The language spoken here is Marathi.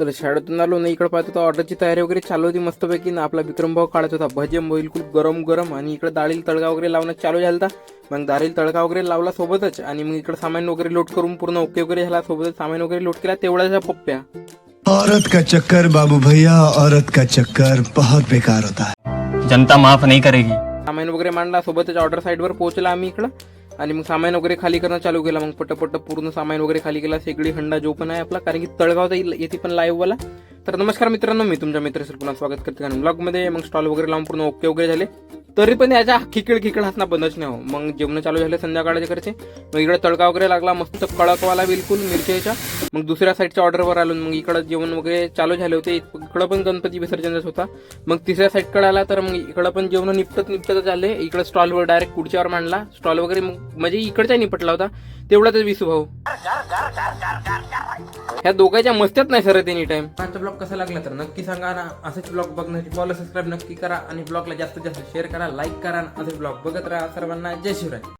तर शाळेतून आलो ना, इकडे पाहतो तर ऑर्डरची तयारी वगैरे चालू होती मस्तपैकी ना. आपला विक्रमभाऊ काढत होता भजन बिलकुल गरम गरम, आणि इकडे डाळील तडका वगैरे लावणं चालू झाला होता. मग डाळील तडका वगैरे लावला सोबतच, आणि मग इकडे सामान वगैरे लोड करून पूर्ण ओके वगैरे झाला. सोबतच सामान वगैरे लोड केला तेवढ्याचा पप्प्या. औरत का चक्कर बाबू भैया, औरत का चक्कर बहुत बेकार होता है. जनता माफ नहीं करेगी. सामान वगैरे मांडला, सोबतच ऑर्डर साईडवर पोहोचला आम्ही इकडं, आणि मग सामान वगैरे खाली करणं चालू केलं. मग पटपट पूर्ण सामान वगैरे खाली केला, शेगडी हंडा जो पण आहे आपला, कारण की तळगावचा येथे पण लाईव्ह वाला. तर नमस्कार मित्रांनो, मी तुमच्या मित्राचं पुन्हा स्वागत करते आणि ब्लॉगमध्ये. मग स्टॉल वगैरे लावून पूर्ण ओके वगैरे झाले, तरी पण याच्या खिकड हसणं बंदच नाही हो. मग जेवण चालू झाले संध्याकाळचे करते. मग इकडे तडका वगैरे लागला मस्त कडकवाला बिलकुल मिरच्याच्या. मग दुसऱ्या साईडच्या ऑर्डरवर आलो, मग इकडं जेवण वगैरे चालू झाले होते. इकडं पण गणपती विसर्जनच होता. मग तिसऱ्या साईडकडे आला, तर मग इकडं पण जेवण निपटत झाले. इकडे स्टॉलवर डायरेक्ट खुर्चीवर मांडला स्टॉल वगैरे. म्हणजे इकडचा निपटला होता तेवढाच विसू भाऊ. ह्या दोघांच्या मस्त्यात नाही सर एनी टाइम. आजचा ब्लॉग कसा लागला तर नक्की सांगा ना. असेच ब्लॉग बघण्यासाठी फॉलो सबस्क्राईब नक्की करा, आणि ब्लॉगला जास्तीत जास्त शेअर करा, लाईक करा. असे ब्लॉग बघत राहा. सर्वांना जय शिवराय.